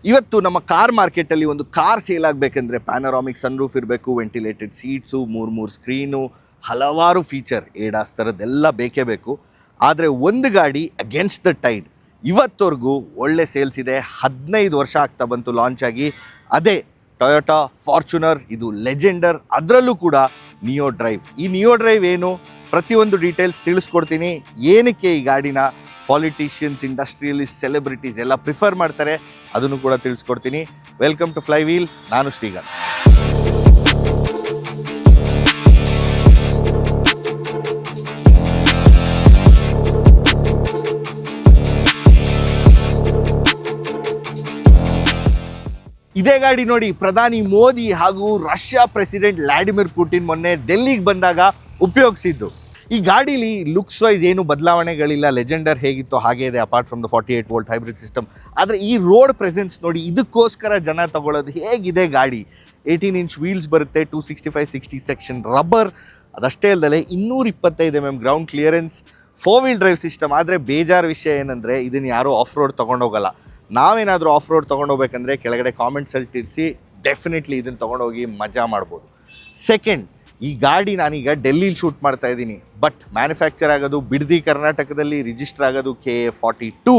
ಇವತ್ತು ನಮ್ಮ ಕಾರ್ ಮಾರ್ಕೆಟಲ್ಲಿ ಒಂದು ಕಾರ್ ಸೇಲ್ ಆಗಬೇಕಂದ್ರೆ ಪ್ಯಾನರಾಮಿಕ್ ಸನ್ರೂಫ್ ಇರಬೇಕು, ವೆಂಟಿಲೇಟೆಡ್ ಸೀಟ್ಸು, ಮೂರು ಸ್ಕ್ರೀನು, ಹಲವಾರು ಫೀಚರ್ ಏಡಾಸ್ ಥರದ್ದೆಲ್ಲ ಬೇಕೇ ಬೇಕು. ಆದರೆ ಒಂದು ಗಾಡಿ ಅಗೇನ್ಸ್ಟ್ ದ ಟೈಡ್ ಇವತ್ತವರೆಗೂ ಒಳ್ಳೆ ಸೇಲ್ಸ್ ಇದೆ. 15 ವರ್ಷ ಆಗ್ತಾ ಬಂತು ಲಾಂಚ್ ಆಗಿ. ಅದೇ ಟೊಯೋಟಾ ಫಾರ್ಚುನರ್. ಇದು ಲೆಜೆಂಡರ್, ಅದರಲ್ಲೂ ಕೂಡ ನಿಯೋ ಡ್ರೈವ್. ಈ ನಿಯೋ ಡ್ರೈವ್ ಏನು, ಪ್ರತಿಯೊಂದು ಡೀಟೇಲ್ಸ್ ತಿಳಿಸ್ಕೊಡ್ತೀನಿ. ಏನಕ್ಕೆ ಈ ಗಾಡಿನ ಪಾಲಿಟಿಷಿಯನ್ಸ್, ಇಂಡಸ್ಟ್ರಿಯಲಿಸ್ಟ್, ಸೆಲೆಬ್ರಿಟೀಸ್ ಎಲ್ಲ ಪ್ರಿಫರ್ ಮಾಡ್ತಾರೆ ಅದನ್ನು ಕೂಡ ತಿಳಿಸ್ಕೊಡ್ತೀನಿ. Welcome to flywheel. ನಾನು ಶ್ರೀಗಂಧ್. ಇದೇ ಗಾಡಿ ನೋಡಿ, ಪ್ರಧಾನಿ ಮೋದಿ ಹಾಗೂ ರಷ್ಯಾ ಪ್ರೆಸಿಡೆಂಟ್ ವ್ಲಾಡಿಮಿರ್ ಪುಟಿನ್ ಮೊನ್ನೆ ಡೆಲ್ಲಿಗೆ ಬಂದಾಗ ಉಪಯೋಗಿಸಿದ್ದು. ಈ ಗಾಡೀಲಿ ಲುಕ್ಸ್ ವೈಸ್ ಏನು ಬದಲಾವಣೆಗಳಿಲ್ಲ. ಲೆಜೆಂಡರ್ ಹೇಗಿತ್ತು ಹಾಗೆ ಇದೆ, apart from the 48 volt hybrid system. ಆದರೆ ಈ ರೋಡ್ ಪ್ರೆಸೆನ್ಸ್ ನೋಡಿ, ಇದಕ್ಕೋಸ್ಕರ ಜನ ತಗೊಳ್ಳೋದು. ಹೇಗಿದೆ ಗಾಡಿ, 18 ಇಂಚ್ ವೀಲ್ಸ್ ಬರುತ್ತೆ, 265/60 ಸೆಕ್ಷನ್ ರಬ್ಬರ್. ಅದಷ್ಟೇ ಅಲ್ಲದೆ 225 mm ground clearance, 4 wheel drive system. ಆದರೆ ಬೇಜಾರು ವಿಷಯ ಏನಂದರೆ ಇದನ್ನು ಯಾರೂ ಆಫ್ ರೋಡ್ ತೊಗೊಂಡೋಗಲ್ಲ. ನಾವೇನಾದರೂ ಆಫ್ ರೋಡ್ ತೊಗೊಂಡೋಗ್ಬೇಕಂದ್ರೆ ಕೆಳಗಡೆ ಕಾಮೆಂಟ್ಸಲ್ಲಿ ತಿಳಿಸಿ, ಡೆಫಿನೆಟ್ಲಿ ಇದನ್ನು ತೊಗೊಂಡೋಗಿ ಮಜಾ ಮಾಡ್ಬೋದು. ಸೆಕೆಂಡ್, ಈ ಗಾಡಿ ನಾನೀಗ ಡೆಲ್ಲಿಲಿ ಶೂಟ್ ಮಾಡ್ತಾ ಇದ್ದೀನಿ, ಬಟ್ ಮ್ಯಾನುಫ್ಯಾಕ್ಚರ್ ಆಗೋದು ಬಿಡದಿ ಕರ್ನಾಟಕದಲ್ಲಿ, ರಿಜಿಸ್ಟರ್ ಆಗೋದು KA42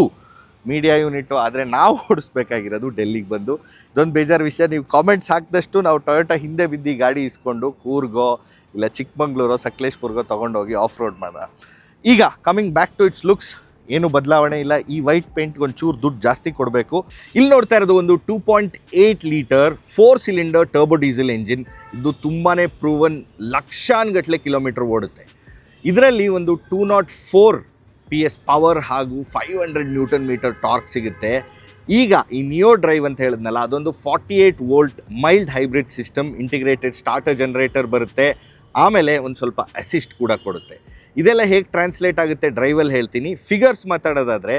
ಮೀಡಿಯಾ ಯೂನಿಟು. ಆದರೆ ನಾವು ಓಡಿಸ್ಬೇಕಾಗಿರೋದು ಡೆಲ್ಲಿಗೆ ಬಂದು. ಇದೊಂದು ಬೇಜಾರು ವಿಷಯ. ನೀವು ಕಾಮೆಂಟ್ಸ್ ಹಾಕಿದಷ್ಟು ನಾವು ಟೊಯೋಟಾ ಹಿಂದೆ ಬಿದ್ದು ಗಾಡಿ ಇಸ್ಕೊಂಡು ಕೂರ್ಗೋ ಇಲ್ಲ ಚಿಕ್ಕಮಂಗ್ಳೂರೋ ಸಕಲೇಶ್ಪುರ್ಗೋ ತೊಗೊಂಡೋಗಿ ಆಫ್ ರೋಡ್ ಮಾಡೋಣ. ಈಗ coming back to its looks, ಏನು ಬದಲಾವಣೆ ಇಲ್ಲ. ಈ ವೈಟ್ ಪೇಂಟ್ಗೆ ಒಂಚೂರು ದುಡ್ಡು ಜಾಸ್ತಿ ಕೊಡಬೇಕು. ಇಲ್ಲಿ ನೋಡ್ತಾ ಇರೋದು ಒಂದು 2.8 litre 4 cylinder turbo diesel engine. ಇದು ತುಂಬಾ ಪ್ರೂವನ್, ಲಕ್ಷಾನುಗಟ್ಟಲೆ ಕಿಲೋಮೀಟರ್ ಓಡುತ್ತೆ. ಇದರಲ್ಲಿ ಒಂದು 204 PS ಪವರ್ ಹಾಗೂ 500 ನ್ಯೂಟನ್ ಮೀಟರ್ ಟಾರ್ಕ್ ಸಿಗುತ್ತೆ. ಈಗ ಈ ನಿಯೋ ಡ್ರೈವ್ ಅಂತ ಹೇಳಿದ್ನಲ್ಲ, ಅದೊಂದು 48 volt mild hybrid system. Integrated starter generator ಬರುತ್ತೆ, ಆಮೇಲೆ ಒಂದು ಸ್ವಲ್ಪ ಅಸಿಸ್ಟ್ ಕೂಡ ಕೊಡುತ್ತೆ. ಇದೆಲ್ಲ ಹೇಗೆ ಟ್ರಾನ್ಸ್ಲೇಟ್ ಆಗುತ್ತೆ ಡ್ರೈವಲ್ಲಿ ಹೇಳ್ತೀನಿ. ಫಿಗರ್ಸ್ ಮಾತಾಡೋದಾದರೆ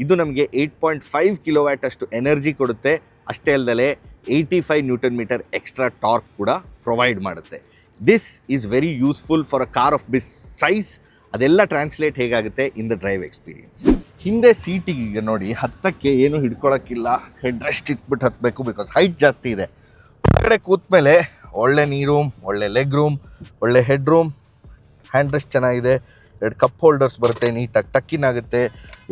ಇದು ನಮಗೆ 8.5 ಕಿಲೋವ್ಯಾಟ್ ಅಷ್ಟು ಎನರ್ಜಿ ಕೊಡುತ್ತೆ. ಅಷ್ಟೇ ಅಲ್ಲದೆ 85 ನ್ಯೂಟನ್ ಮೀಟರ್ ಎಕ್ಸ್ಟ್ರಾ ಟಾರ್ಕ್ ಕೂಡ ಪ್ರೊವೈಡ್ ಮಾಡುತ್ತೆ. This is very useful for a car of this size. ಅದೆಲ್ಲ ಟ್ರಾನ್ಸ್ಲೇಟ್ ಹೇಗಾಗುತ್ತೆ ಇನ್ ದ ಡ್ರೈವ್ ಎಕ್ಸ್ಪೀರಿಯನ್ಸ್. ಹಿಂದೆ ಸೀಟಿಗೆ ನೋಡಿ, ಹತ್ತಕ್ಕೆ ಏನು ಹಿಡ್ಕೊಳಕ್ಕಿಲ್ಲ, ಹೆಡ್ ರೆಸ್ಟ್ ಇಟ್ಬಿಟ್ಟು ಹತ್ತಬೇಕು, ಬಿಕಾಸ್ ಹೈಟ್ ಜಾಸ್ತಿ ಇದೆ. ಹೊರಗಡೆ ಕೂತ್ಮೇಲೆ ಒಳ್ಳೆ ನೀ ರೂಮ್, ಒಳ್ಳೆ ಲೆಗ್ ರೂಮ್, ಒಳ್ಳೆ ಹೆಡ್ ರೂಮ್, ಹ್ಯಾಂಡ್ ರೆಸ್ಟ್ ಚೆನ್ನಾಗಿದೆ, 2 ಕಪ್ ಹೋಲ್ಡರ್ಸ್ ಬರುತ್ತೆ, ನೀಟಾಗಿ ಟಕ್ಕಿನ್ ಆಗುತ್ತೆ,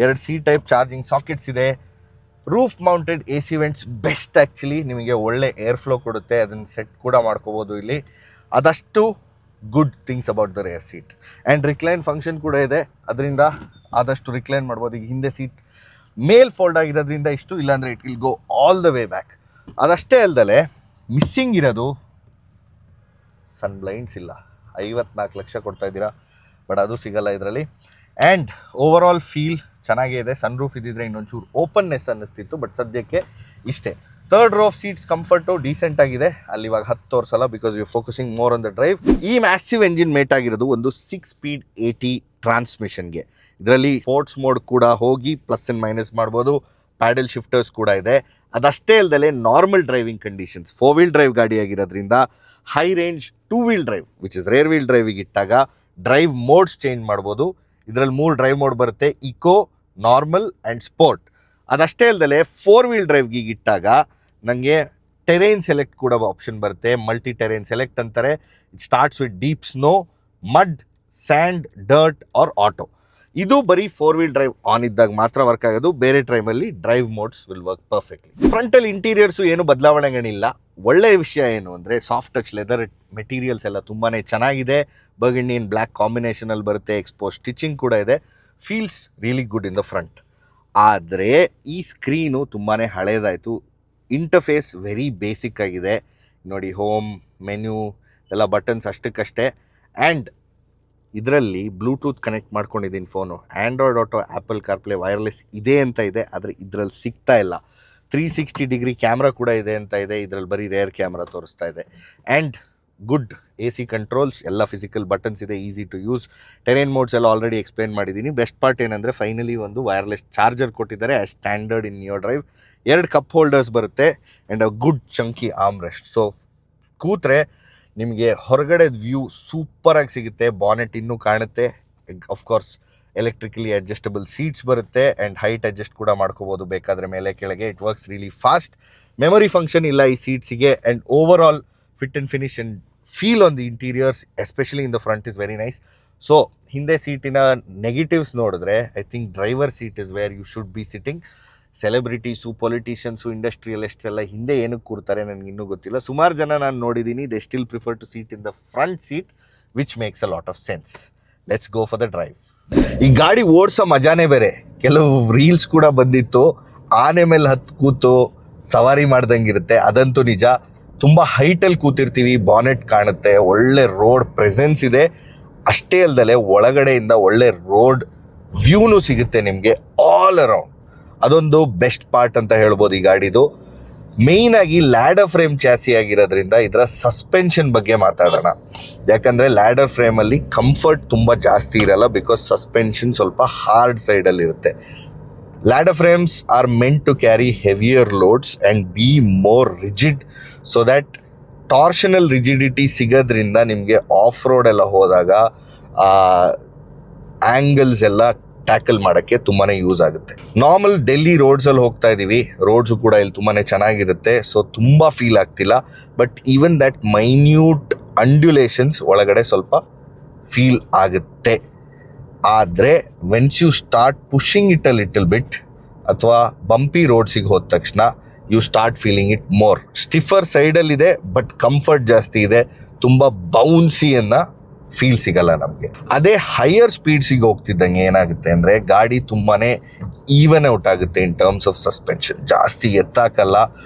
2 C ಟೈಪ್ ಚಾರ್ಜಿಂಗ್ ಸಾಕೆಟ್ಸ್ ಇದೆ, roof mounted AC vents best actually. ನಿಮಗೆ ಒಳ್ಳೆ ಏರ್ ಫ್ಲೋ ಕೊಡುತ್ತೆ, ಅದನ್ನು ಸೆಟ್ ಕೂಡ ಮಾಡ್ಕೋಬೋದು ಇಲ್ಲಿ. ಅದಷ್ಟು good things about the rear seat. And recline function ಕೂಡ ಇದೆ, ಅದರಿಂದ ಆದಷ್ಟು ರಿಕ್ಲೈನ್ ಮಾಡ್ಬೋದು. ಈಗ ಹಿಂದೆ ಸೀಟ್ ಮೇಲ್ ಫೋಲ್ಡ್ ಆಗಿರೋದ್ರಿಂದ ಇಷ್ಟು, ಇಲ್ಲಾಂದರೆ it will go all the way back. ಅದಷ್ಟೇ ಅಲ್ಲದೆ ಮಿಸ್ಸಿಂಗ್ ಇರೋದು ಸನ್ ಬ್ಲೈಂಡ್ಸ್ ಇಲ್ಲ. 54 ಲಕ್ಷ ಕೊಡ್ತಾ ಇದ್ದೀರಾ, ಬಟ್ ಅದು ಸಿಗಲ್ಲ ಇದರಲ್ಲಿ. ಆ್ಯಂಡ್ ಓವರ್ ಆಲ್ ಫೀಲ್ ಚೆನ್ನಾಗೇ ಇದೆ. ಸನ್ ರೂಫ್ ಇದ್ದಿದ್ರೆ ಇನ್ನೊಂಚೂರು ಓಪನ್ನೆಸ್ ಅನ್ನಿಸ್ತಿತ್ತು, ಬಟ್ ಸದ್ಯಕ್ಕೆ ಇಷ್ಟೇ. 3rd row of seats comfort decent ಆಗಿದೆ. ಅಲ್ಲಿ ಇವಾಗ 10 ತೋರಿಸಲ್ಲ, because you focusing more on the drive. ಈ ಮ್ಯಾಸಿವ್ ಎಂಜಿನ್ ಮೇಟ್ ಆಗಿರೋದು ಒಂದು 6 ಸ್ಪೀಡ್ AT ಟ್ರಾನ್ಸ್ಮಿಷನ್ಗೆ. ಇದರಲ್ಲಿ ಸ್ಪೋರ್ಟ್ಸ್ ಮೋಡ್ ಕೂಡ ಹೋಗಿ ಪ್ಲಸ್ ಆ್ಯಂಡ್ ಮೈನಸ್ ಮಾಡ್ಬೋದು, ಪ್ಯಾಡಲ್ ಶಿಫ್ಟರ್ಸ್ ಕೂಡ ಇದೆ. ಅದಷ್ಟೇ ಅಲ್ಲದೆ normal driving conditions, 4 wheel drive ಗಾಡಿ ಆಗಿರೋದ್ರಿಂದ high range 2 wheel drive which is rear wheel ಡ್ರೈವಿಗೆ ಇಟ್ಟಾಗ ಡ್ರೈವ್ ಮೋಡ್ಸ್ ಚೇಂಜ್ ಮಾಡ್ಬೋದು. ಇದರಲ್ಲಿ 3 ಡ್ರೈವ್ ಮೋಡ್ ಬರುತ್ತೆ, ಇಕೋ, ನಾರ್ಮಲ್ ಆ್ಯಂಡ್ ಸ್ಪೋರ್ಟ್. ಅದಷ್ಟೇ ಅಲ್ಲದೆ 4 ವೀಲ್ ಡ್ರೈವ್ಗೆ ಇಟ್ಟಾಗ ನನಗೆ ಟೆರೈನ್ ಸೆಲೆಕ್ಟ್ ಕೂಡ ಆಪ್ಷನ್ ಬರುತ್ತೆ. ಮಲ್ಟಿ ಟೆರೈನ್ ಸೆಲೆಕ್ಟ್ ಅಂತಾರೆ. It starts with deep snow, mud, sand, dirt R auto. ಇದು ಬರೀ 4 ವೀಲ್ ಡ್ರೈವ್ ಆನ್ ಇದ್ದಾಗ ಮಾತ್ರ ವರ್ಕ್ ಆಗೋದು. ಬೇರೆ ಟೈಮಲ್ಲಿ drive modes will work perfectly. ಫ್ರಂಟಲ್ಲಿ ಇಂಟೀರಿಯರ್ಸು ಏನು ಬದಲಾವಣೆಗಳಿಲ್ಲ. ಒಳ್ಳೆಯ ವಿಷಯ ಏನು ಅಂದರೆ ಸಾಫ್ಟ್ ಟಚ್ ಲೆದರ್ ಮೆಟೀರಿಯಲ್ಸ್ ಎಲ್ಲ ತುಂಬಾ ಚೆನ್ನಾಗಿದೆ. ಬರ್ಗಂಡಿ ಆ್ಯಂಡ್ ಬ್ಲ್ಯಾಕ್ ಕಾಂಬಿನೇಷನಲ್ಲಿ ಬರುತ್ತೆ. ಎಕ್ಸ್ಪೋಸ್ ಸ್ಟಿಚಿಂಗ್ ಕೂಡ ಇದೆ. Feels really good in the front. ಆದರೆ ಈ ಸ್ಕ್ರೀನು ತುಂಬಾ ಹಳೇದಾಯಿತು. ಇಂಟರ್ಫೇಸ್ ವೆರಿ ಬೇಸಿಕ್ ಆಗಿದೆ ನೋಡಿ. ಹೋಮ್, ಮೆನ್ಯೂ ಎಲ್ಲ ಬಟನ್ಸ್ ಅಷ್ಟಕ್ಕಷ್ಟೇ. ಆ್ಯಂಡ್ ಇದರಲ್ಲಿ ಬ್ಲೂಟೂತ್ ಕನೆಕ್ಟ್ ಮಾಡ್ಕೊಂಡಿದ್ದೀನಿ phone. Android auto, apple CarPlay, wireless ಇದೆ ಅಂತ ಇದೆ, ಆದರೆ ಇದರಲ್ಲಿ ಸಿಗ್ತಾ ಇಲ್ಲ. 360 ಡಿಗ್ರಿ ಕ್ಯಾಮ್ರಾ ಕೂಡ ಇದೆ ಅಂತ ಇದೆ, ಇದರಲ್ಲಿ ಬರೀ ರೇರ್ ಕ್ಯಾಮ್ರಾ ತೋರಿಸ್ತಾ ಇದೆ. ಆ್ಯಂಡ್ ಗುಡ್ AC ಕಂಟ್ರೋಲ್ಸ್, ಎಲ್ಲ ಫಿಸಿಕಲ್ ಬಟನ್ಸ್ ಇದೆ, easy to use. Terrain modes ಎಲ್ಲ ಆಲ್ರೆಡಿ ಎಕ್ಸ್ಪ್ಲೇನ್ ಮಾಡಿದ್ದೀನಿ. ಬೆಸ್ಟ್ ಪಾರ್ಟ್ ಏನಂದರೆ ಫೈನಲಿ ಒಂದು ವೈರ್ಲೆಸ್ ಚಾರ್ಜರ್ ಕೊಟ್ಟಿದ್ದಾರೆ, as standard in Neo drive. 2 cup holders ಬರುತ್ತೆ and a good chunky armrest. So ಕೂತ್ರೆ ನಿಮಗೆ ಹೊರಗಡೆ ವ್ಯೂ ಸೂಪರಾಗಿ ಸಿಗುತ್ತೆ. ಬಾನೆಟ್ ಇನ್ನೂ ಕಾಣುತ್ತೆ. ಆಫ್ಕೋರ್ಸ್ ಎಲೆಕ್ಟ್ರಿಕಲಿ ಅಡ್ಜಸ್ಟಬಲ್ ಸೀಟ್ಸ್ ಬರುತ್ತೆ ಆ್ಯಂಡ್ ಹೈಟ್ ಅಡ್ಜಸ್ಟ್ ಕೂಡ ಮಾಡ್ಕೋಬೋದು ಬೇಕಾದರೆ ಮೇಲೆ ಕೆಳಗೆ. It works really fast. Memory function ಇಲ್ಲ ಈ ಸೀಟ್ಸಿಗೆ and overall fit and finish and feel on the interiors especially in the front is very nice. So ಹಿಂದೆ ಸೀಟಿನ ನೆಗೆಟಿವ್ಸ್ ನೋಡಿದ್ರೆ I think driver seat is where you should be sitting. Celebrities, politicians, industrialists ಎಲ್ಲ ಹಿಂದೆ ಏನಕ್ಕೆ ಕೂರ್ತಾರೆ ನನಗೆ ಇನ್ನೂ ಗೊತ್ತಿಲ್ಲ. ಸುಮಾರು ಜನ ನಾನು ನೋಡಿದ್ದೀನಿ, they still prefer to seat in the front seat which makes a lot of sense. Let's go for the drive. ಈ ಗಾಡಿ ಓಡಿಸೋ ಮಜಾನೇ ಬೇರೆ. ಕೆಲವು ರೀಲ್ಸ್ ಕೂಡ ಬಂದಿತ್ತು, ಆನೆ ಮೇಲೆ ಹತ್ತು ಕೂತು ಸವಾರಿ ಮಾಡ್ದಂಗಿರುತ್ತೆ. ಅದಂತೂ ನಿಜ. ತುಂಬ ಹೈಟಲ್ಲಿ ಕೂತಿರ್ತೀವಿ, ಬಾನೆಟ್ ಕಾಣುತ್ತೆ, ಒಳ್ಳೆ ರೋಡ್ ಪ್ರೆಸೆನ್ಸ್ ಇದೆ. ಅಷ್ಟೇ ಅಲ್ಲದೆ ಒಳಗಡೆಯಿಂದ ಒಳ್ಳೆ ರೋಡ್ ವ್ಯೂನೂ ಸಿಗುತ್ತೆ ನಿಮಗೆ ಆಲ್ ಅರೌಂಡ್. ಅದೊಂದು ಬೆಸ್ಟ್ ಪಾರ್ಟ್ ಅಂತ ಹೇಳ್ಬೋದು ಈ ಗಾಡಿದು. ಮೇಯ್ನಾಗಿ ಲ್ಯಾಡರ್ ಫ್ರೇಮ್ ಚಾಸಿ ಆಗಿರೋದ್ರಿಂದ ಇದರ ಸಸ್ಪೆನ್ಷನ್ ಬಗ್ಗೆ ಮಾತಾಡೋಣ. ಯಾಕಂದರೆ ಲ್ಯಾಡರ್ ಫ್ರೇಮಲ್ಲಿ ಕಂಫರ್ಟ್ ತುಂಬ ಜಾಸ್ತಿ ಇರಲ್ಲ, ಬಿಕಾಸ್ ಸಸ್ಪೆನ್ಷನ್ ಸ್ವಲ್ಪ ಹಾರ್ಡ್ ಸೈಡಲ್ಲಿರುತ್ತೆ. Ladder frames are meant to carry heavier loads and be more rigid, so that torsional rigidity ಸಿಗೋದ್ರಿಂದ ನಿಮಗೆ ಆಫ್ ರೋಡ್ ಎಲ್ಲ ಹೋದಾಗ ಆ್ಯಂಗಲ್ಸ್ ಎಲ್ಲ ಟ್ಯಾಕಲ್ ಮಾಡೋಕ್ಕೆ ತುಂಬಾ ಯೂಸ್ ಆಗುತ್ತೆ. ನಾರ್ಮಲ್ ಡೆಲ್ಲಿ ರೋಡ್ಸಲ್ಲಿ ಹೋಗ್ತಾ ಇದ್ದೀವಿ, ರೋಡ್ಸು ಕೂಡ ಇಲ್ಲಿ ತುಂಬಾ ಚೆನ್ನಾಗಿರುತ್ತೆ, ಸೊ ತುಂಬ ಫೀಲ್ ಆಗ್ತಿಲ್ಲ. But even that minute undulations ಒಳಗಡೆ ಸ್ವಲ್ಪ ಫೀಲ್ ಆಗುತ್ತೆ. ಆದರೆ once you start pushing it a little bit ಅಥವಾ ಬಂಪಿ ರೋಡ್ಸಿಗೆ ಹೋದ ತಕ್ಷಣ you start feeling it more. Stiffer ಸೈಡಲ್ಲಿದೆ ಬಟ್ ಕಂಫರ್ಟ್ ಜಾಸ್ತಿ ಇದೆ, ತುಂಬ ಬೌನ್ಸಿ ಅನ್ನೋ ಫೀಲ್ ಸಿಗಲ್ಲ ನಮಗೆ. ಅದೇ ಹೈಯರ್ ಸ್ಪೀಡ್ಸಿಗೆ ಹೋಗ್ತಿದ್ದಂಗೆ ಏನಾಗುತ್ತೆ ಅಂದರೆ ಗಾಡಿ ತುಂಬಾ ಈವನ್ ಔಟ್ ಆಗುತ್ತೆ ಇನ್ ಟರ್ಮ್ಸ್ ಆಫ್ ಸಸ್ಪೆನ್ಷನ್. ಜಾಸ್ತಿ ಎತ್ತಾಕಲ್ಲ,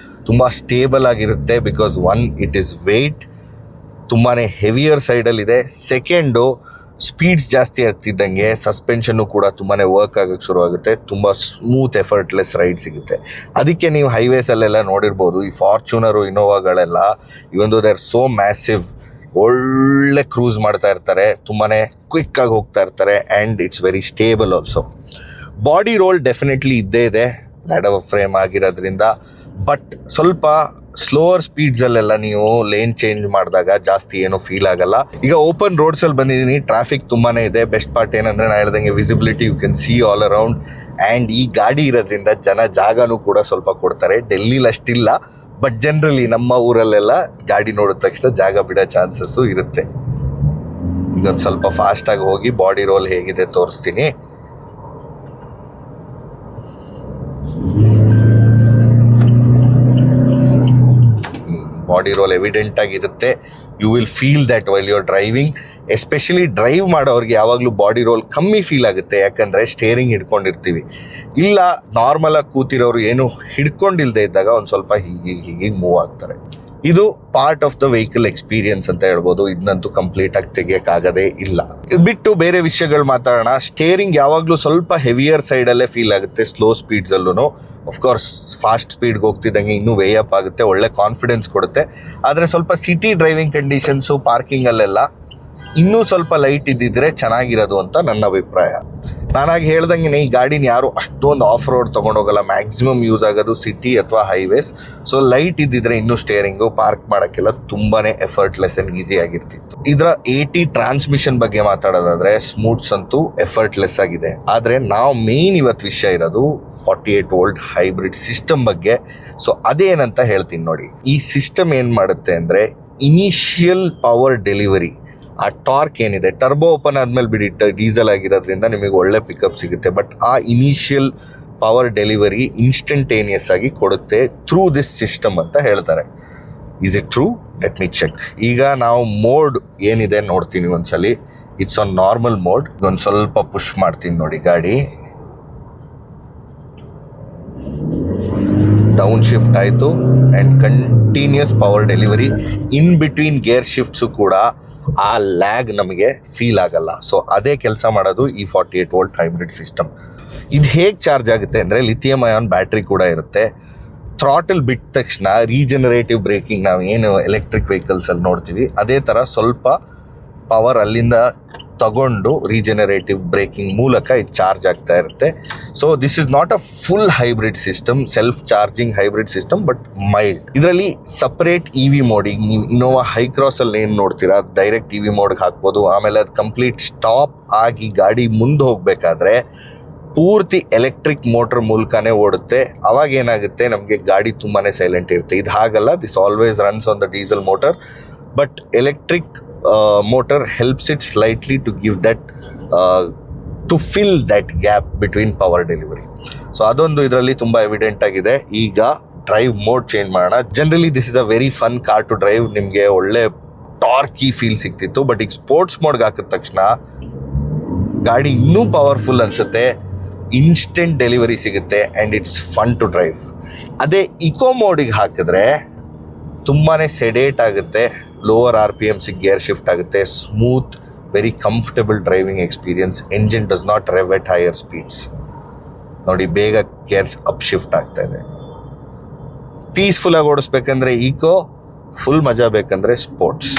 ತುಂಬ ಸ್ಟೇಬಲ್ ಆಗಿರುತ್ತೆ. Because one, it is weight, ತುಂಬಾ ಹೆವಿಯರ್ ಸೈಡಲ್ಲಿದೆ. ಸೆಕೆಂಡು, ಸ್ಪೀಡ್ಸ್ ಜಾಸ್ತಿ ಆಗ್ತಿದ್ದಂಗೆ ಸಸ್ಪೆನ್ಷನ್ನು ಕೂಡ ತುಂಬಾ ವರ್ಕ್ ಆಗೋಕ್ಕೆ ಶುರುವಾಗುತ್ತೆ. ತುಂಬ ಸ್ಮೂತ್ ಎಫರ್ಟ್ಲೆಸ್ ರೈಡ್ ಸಿಗುತ್ತೆ. ಅದಕ್ಕೆ ನೀವು ಹೈವೇಸಲ್ಲೆಲ್ಲ ನೋಡಿರ್ಬೋದು, ಈ ಫಾರ್ಚುನರು, ಇನೋವಾಗಳೆಲ್ಲ ಇವೊಂದು ದೇ ಆರ್ ಸೋ ಮ್ಯಾಸಿವ್, ಒಳ್ಳೆ ಕ್ರೂಸ್ ಮಾಡ್ತಾ ಇರ್ತಾರೆ, ತುಂಬಾ ಕ್ವಿಕ್ಕಾಗಿ ಹೋಗ್ತಾ ಇರ್ತಾರೆ and it's very stable also. Body roll definitely ಇದ್ದೇ ಇದೆ ಲ್ಯಾಡರ್ ಫ್ರೇಮ್ ಆಗಿರೋದ್ರಿಂದ. ಬಟ್ ಸ್ವಲ್ಪ ಸ್ಲೋವರ್ ಸ್ಪೀಡ್ಸಲ್ಲೆಲ್ಲ ನೀವು ಲೇನ್ ಚೇಂಜ್ ಮಾಡಿದಾಗ ಜಾಸ್ತಿ ಏನೂ ಫೀಲ್ ಆಗಲ್ಲ. ಈಗ ಓಪನ್ ರೋಡ್ಸಲ್ಲಿ ಬಂದಿದ್ದೀನಿ, ಟ್ರಾಫಿಕ್ ತುಂಬಾ ಇದೆ. ಬೆಸ್ಟ್ ಪಾರ್ಟ್ ಏನಂದರೆ ನಾನು ಹೇಳ್ದಂಗೆ visibility, you can see all around. And ಈ ಗಾಡಿ ಇರೋದ್ರಿಂದ ಜಾಗನೂ ಕೂಡ ಸ್ವಲ್ಪ ಕೊಡ್ತಾರೆ. ಡೆಲ್ಲಿಲಿ ಅಷ್ಟಿಲ್ಲ, ಬಟ್ ಜನರಲಿ ನಮ್ಮ ಊರಲ್ಲೆಲ್ಲ ಗಾಡಿ ನೋಡಿದ ತಕ್ಷಣ ಜಾಗ ಬಿಡೋ ಚಾನ್ಸಸ್ಸು ಇರುತ್ತೆ. ಇದೊಂದು ಸ್ವಲ್ಪ ಫಾಸ್ಟಾಗಿ ಹೋಗಿ ಬಾಡಿ ರೋಲ್ ಹೇಗಿದೆ ತೋರಿಸ್ತೀನಿ. ಬಾಡಿ ರೋಲ್ ಎವಿಡೆಂಟ್ ಆಗಿರುತ್ತೆ. You will feel that while you are driving. Especially drive ಮಾಡೋರಿಗೆ ಯಾವಾಗಲೂ ಬಾಡಿ ರೋಲ್ ಕಮ್ಮಿ ಫೀಲ್ ಆಗುತ್ತೆ, ಯಾಕಂದರೆ ಸ್ಟೇರಿಂಗ್ ಹಿಡ್ಕೊಂಡಿರ್ತೀವಿ. ಇಲ್ಲ ನಾರ್ಮಲಾಗಿ ಕೂತಿರೋರು ಏನು ಹಿಡ್ಕೊಂಡಿಲ್ಲದೆ ಇದ್ದಾಗ ಒಂದು ಸ್ವಲ್ಪ ಹೀಗೆ ಮೂವ್ ಆಗ್ತಾರೆ. ಇದು part of the vehicle experience ಅಂತ ಹೇಳ್ಬೋದು. ಇದನ್ನಂತೂ ಕಂಪ್ಲೀಟಾಗಿ ತೆಗಿಯೋಕ್ಕಾಗದೇ ಇಲ್ಲ. ಇದು ಬಿಟ್ಟು ಬೇರೆ ವಿಷಯಗಳು ಮಾತಾಡೋಣ. ಸ್ಟೇರಿಂಗ್ ಯಾವಾಗಲೂ ಸ್ವಲ್ಪ ಹೆವಿಯರ್ ಸೈಡಲ್ಲೇ ಫೀಲ್ ಆಗುತ್ತೆ ಸ್ಲೋ ಸ್ಪೀಡ್ಸಲ್ಲೂ. ಅಫ್ಕೋರ್ಸ್ ಫಾಸ್ಟ್ ಸ್ಪೀಡ್ಗೆ ಹೋಗ್ತಿದ್ದಂಗೆ ಇನ್ನೂ ವೇ ಅಪ್ ಆಗುತ್ತೆ, ಒಳ್ಳೆ ಕಾನ್ಫಿಡೆನ್ಸ್ ಕೊಡುತ್ತೆ. ಆದರೆ ಸ್ವಲ್ಪ ಸಿಟಿ ಡ್ರೈವಿಂಗ್ ಕಂಡೀಷನ್ಸು, ಪಾರ್ಕಿಂಗಲ್ಲೆಲ್ಲ ಇನ್ನೂ ಸ್ವಲ್ಪ ಲೈಟ್ ಇದ್ದಿದ್ರೆ ಚೆನ್ನಾಗಿರೋದು ಅಂತ ನನ್ನ ಅಭಿಪ್ರಾಯ. ನಾನಾಗಿ ಹೇಳ್ದಂಗೆ ಈ ಗಾಡಿನ ಯಾರು ಅಷ್ಟೊಂದು ಆಫ್ ರೋಡ್ ತೊಗೊಂಡೋಗಲ್ಲ, ಮ್ಯಾಕ್ಸಿಮಮ್ ಯೂಸ್ ಆಗೋದು ಸಿಟಿ ಅಥವಾ ಹೈವೇಸ್. ಸೊ ಲೈಟ್ ಇದ್ದಿದ್ರೆ ಇನ್ನೂ ಸ್ಟೇರಿಂಗು ಪಾರ್ಕ್ ಮಾಡೋಕ್ಕೆಲ್ಲ ತುಂಬಾ ಎಫರ್ಟ್ಲೆಸ್ ಆ್ಯಂಡ್ ಈಸಿ ಆಗಿರ್ತಿತ್ತು. ಇದರ 80 ಟ್ರಾನ್ಸ್ಮಿಷನ್ ಬಗ್ಗೆ ಮಾತಾಡೋದಾದರೆ ಸ್ಮೂತ್ಸ್ ಅಂತೂ ಎಫರ್ಟ್ಲೆಸ್ ಆಗಿದೆ. ಆದರೆ ನಾವು ಮೇನ್ ಇವತ್ತು ವಿಷಯ ಇರೋದು 48 ವೋಲ್ಟ್ ಹೈಬ್ರಿಡ್ ಸಿಸ್ಟಮ್ ಬಗ್ಗೆ. ಸೊ ಅದೇನಂತ ಹೇಳ್ತೀನಿ ನೋಡಿ. ಈ ಸಿಸ್ಟಮ್ ಏನು ಮಾಡುತ್ತೆ ಅಂದರೆ ಇನಿಷಿಯಲ್ ಪವರ್ ಡೆಲಿವರಿ, ಆ ಟಾರ್ಕ್ ಏನಿದೆ, ಟರ್ಬೋ ಓಪನ್ ಆದಮೇಲೆ ಬಿಡಿ ಡೀಸೆಲ್ ಆಗಿರೋದ್ರಿಂದ ನಿಮಗೆ ಒಳ್ಳೆ ಪಿಕಪ್ ಸಿಗುತ್ತೆ. ಬಟ್ ಆ ಇನಿಷಿಯಲ್ ಪವರ್ ಡೆಲಿವರಿ ಇನ್ಸ್ಟಂಟೇನಿಯಸ್ ಆಗಿ ಕೊಡುತ್ತೆ ಥ್ರೂ ದಿಸ್ ಸಿಸ್ಟಮ್ ಅಂತ ಹೇಳ್ತಾರೆ. Is it true? Let me check. ಈಗ ನಾವು ಮೋಡ್ ಏನಿದೆ ನೋಡ್ತೀನಿ ಒಂದ್ಸಲಿ. It's on normal mode. ಒಂದು ಸ್ವಲ್ಪ ಪುಷ್ ಮಾಡ್ತೀನಿ ನೋಡಿ ಗಾಡಿ. ಡೌನ್ ಶಿಫ್ಟ್ ಆಯಿತು and continuous power delivery. In between gear shifts ಕೂಡ ಆ ಲ್ಯಾಗ್ ನಮಗೆ ಫೀಲ್ ಆಗಲ್ಲ. ಸೊ ಅದೇ ಕೆಲಸ ಮಾಡೋದು ಈ 48 ವೋಲ್ಟ್ ಹೈಬ್ರಿಡ್ ಸಿಸ್ಟಮ್. ಇದು ಹೇಗೆ ಚಾರ್ಜ್ ಆಗುತ್ತೆ ಅಂದರೆ ಲಿಥಿಯಂ ಅಯಾನ್ ಬ್ಯಾಟ್ರಿ ಕೂಡ ಇರುತ್ತೆ. ಥ್ರಾಟಲ್ ಬಿಟ್ಟ ತಕ್ಷಣ ರೀಜನರೇಟಿವ್ ಬ್ರೇಕಿಂಗ್ ನಾವು ಏನು ಎಲೆಕ್ಟ್ರಿಕ್ ವೆಹಿಕಲ್ಸಲ್ಲಿ ನೋಡ್ತೀವಿ, ಅದೇ ಥರ ಸ್ವಲ್ಪ ಪವರ್ ಅಲ್ಲಿಂದ ತಗೊಂಡು ರೀಜನರೇಟಿವ್ ಬ್ರೇಕಿಂಗ್ ಮೂಲಕ ಇದು ಚಾರ್ಜ್ ಆಗ್ತಾ ಇರುತ್ತೆ. So this is not a full hybrid system, self charging hybrid system, but mild. ಇದರಲ್ಲಿ ಸಪರೇಟ್ EV ಮೋಡ್, ಈಗ ನೀವು ಇನೋವಾ ಹೈ ಕ್ರಾಸಲ್ಲಿ ಏನು ನೋಡ್ತೀರಾ ಡೈರೆಕ್ಟ್ EV ಮೋಡ್ಗೆ ಹಾಕ್ಬೋದು. ಆಮೇಲೆ ಅದು ಕಂಪ್ಲೀಟ್ ಸ್ಟಾಪ್ ಆಗಿ ಗಾಡಿ ಮುಂದೆ ಹೋಗಬೇಕಾದ್ರೆ ಪೂರ್ತಿ ಎಲೆಕ್ಟ್ರಿಕ್ ಮೋಟರ್ ಮೂಲಕನೇ ಓಡುತ್ತೆ. ಅವಾಗ ಏನಾಗುತ್ತೆ, ನಮಗೆ ಗಾಡಿ ತುಂಬಾ ಸೈಲೆಂಟ್ ಇರುತ್ತೆ. ಇದು ಹಾಗಲ್ಲ, this always runs on the diesel motor, but electric motor helps it slightly to give that to fill that gap between power delivery. So ಅದೊಂದು ಇದರಲ್ಲಿ ತುಂಬ ಎವಿಡೆಂಟ್ ಆಗಿದೆ. ಈಗ ಡ್ರೈವ್ ಮೋಡ್ ಚೇಂಜ್ ಮಾಡೋಣ. Generally this is a very fun car to drive, ನಿಮಗೆ ಒಳ್ಳೆ torquey feel ಸಿಗ್ತಿತ್ತು. But ಈಗ ಸ್ಪೋರ್ಟ್ಸ್ ಮೋಡ್ಗೆ ಹಾಕಿದ ತಕ್ಷಣ ಗಾಡಿ ಇನ್ನೂ ಪವರ್ಫುಲ್ ಅನಿಸುತ್ತೆ, ಇನ್ಸ್ಟೆಂಟ್ ಡೆಲಿವರಿ ಸಿಗುತ್ತೆ and it's fun to drive. ಅದೇ ಇಕೋ ಮೋಡಿಗೆ ಹಾಕಿದ್ರೆ ತುಂಬಾ ಸೆಡೇಟ್ ಆಗುತ್ತೆ, ಲೋವರ್ RPMs ಗೇರ್ ಶಿಫ್ಟ್ ಆಗುತ್ತೆ, smooth very comfortable driving experience. Engine does not rev at higher speeds. ನೋಡಿ ಬೇಗ ಗೇರ್ ಅಪ್ ಶಿಫ್ಟ್ ಆಗ್ತಾ ಇದೆ. ಪೀಸ್ಫುಲ್ಲಾಗಿ ಓಡಿಸ್ಬೇಕಂದ್ರೆ ಈಕೋ, ಫುಲ್ ಮಜಾ ಬೇಕಂದ್ರೆ ಸ್ಪೋರ್ಟ್ಸ್.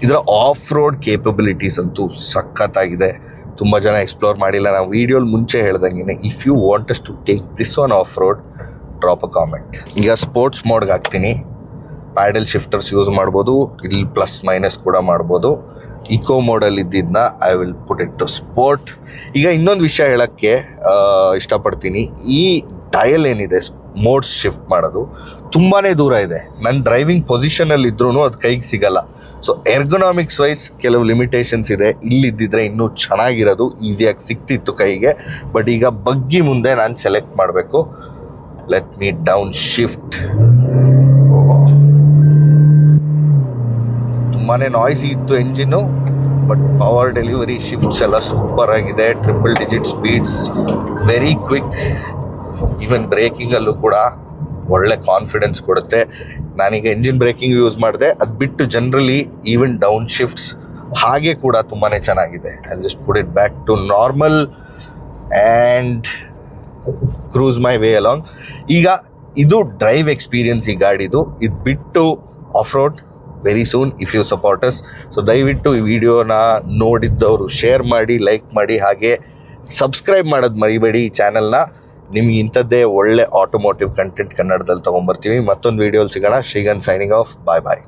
ಇದರ ಆಫ್ ರೋಡ್ ಕೇಪಬಿಲಿಟೀಸ್ ಅಂತೂ ಸಖತ್ತಾಗಿದೆ. ತುಂಬ ಜನ ಎಕ್ಸ್ಪ್ಲೋರ್ ಮಾಡಿಲ್ಲ. ನಾವು ವಿಡಿಯೋಲಿ ಮುಂಚೆ ಹೇಳ್ದಂಗೆ if you want us to take this on off road, drop a comment. ಈಗ ಸ್ಪೋರ್ಟ್ಸ್ ಮೋಡ್ಗೆ ಹಾಕ್ತೀನಿ. ಪ್ಯಾಡಲ್ ಶಿಫ್ಟರ್ಸ್ ಯೂಸ್ ಮಾಡ್ಬೋದು, ಇಲ್ಲಿ ಪ್ಲಸ್ ಮೈನಸ್ ಕೂಡ ಮಾಡ್ಬೋದು. ಇಕೋ ಮೋಡಲ್ಲಿ ಇದ್ದಿದ್ದನ್ನ I will put it to sport. ಈಗ ಇನ್ನೊಂದು ವಿಷಯ ಹೇಳೋಕ್ಕೆ ಇಷ್ಟಪಡ್ತೀನಿ. ಈ ಡಯಲ್ ಏನಿದೆ ಮೋಡ್ಸ್ ಶಿಫ್ಟ್ ಮಾಡೋದು ತುಂಬಾ ದೂರ ಇದೆ. ನನ್ನ ಡ್ರೈವಿಂಗ್ ಪೊಸಿಷನಲ್ಲಿ ಇದ್ರೂ ಅದು ಕೈಗೆ ಸಿಗಲ್ಲ. ಸೊ ಎರ್ಗೊನಾಮಿಕ್ಸ್ ವೈಸ್ ಕೆಲವು ಲಿಮಿಟೇಷನ್ಸ್ ಇದೆ. ಇಲ್ಲಿದ್ದಿದ್ರೆ ಇನ್ನೂ ಚೆನ್ನಾಗಿರೋದು, ಈಸಿಯಾಗಿ ಸಿಗ್ತಿತ್ತು ಕೈಗೆ. ಬಟ್ ಈಗ ಬಗ್ಗಿ ಮುಂದೆ ನಾನು ಸೆಲೆಕ್ಟ್ ಮಾಡಬೇಕು. Let me down shift. ತುಂಬಾ ನಾಯ್ಸಿ ಇತ್ತು engine, but power delivery shifts ಎಲ್ಲ ಸೂಪರ್ ಆಗಿದೆ. Triple digit speeds, very quick. Even ಬ್ರೇಕಿಂಗಲ್ಲೂ ಕೂಡ ಒಳ್ಳೆ ಕಾನ್ಫಿಡೆನ್ಸ್ ಕೊಡುತ್ತೆ. ನಾನೀಗ ಎಂಜಿನ್ ಬ್ರೇಕಿಂಗ್ ಯೂಸ್ ಮಾಡಿದೆ. ಅದು ಬಿಟ್ಟು ಜನರಲಿ ಈವನ್ ಡೌನ್ ಶಿಫ್ಟ್ಸ್ ಹಾಗೆ ಕೂಡ ತುಂಬಾ ಚೆನ್ನಾಗಿದೆ. I just put it back to normal and cruise my way along. ಈಗ ಇದು ಡ್ರೈವ್ ಎಕ್ಸ್ಪೀರಿಯನ್ಸ್ ಈ ಗಾಡಿದು. ಇದು ಬಿಟ್ಟು off road very soon if you support us. So ದಯವಿಟ್ಟು ಈ ವಿಡಿಯೋನ ನೋಡಿದ್ದವರು ಶೇರ್ ಮಾಡಿ, ಲೈಕ್ ಮಾಡಿ, ಹಾಗೆ ಸಬ್ಸ್ಕ್ರೈಬ್ ಮಾಡೋದು ಮರಿಬೇಡಿ ಈ ಚಾನಲ್ನ. ನಿಮ್ಗೆ ಇಂಥದ್ದೇ ಒಳ್ಳೆ ಆಟೋಮೋಟಿವ್ ಕಂಟೆಂಟ್ ಕನ್ನಡದಲ್ಲಿ ತೊಗೊಂಬರ್ತೀವಿ. ಮತ್ತೊಂದು ವಿಡಿಯೋಲಿ ಸಿಗೋಣ. ಶ್ರೀಗಂಧ್ ಸೈನಿಂಗ್ ಆಫ್. ಬಾಯ್ ಬಾಯ್.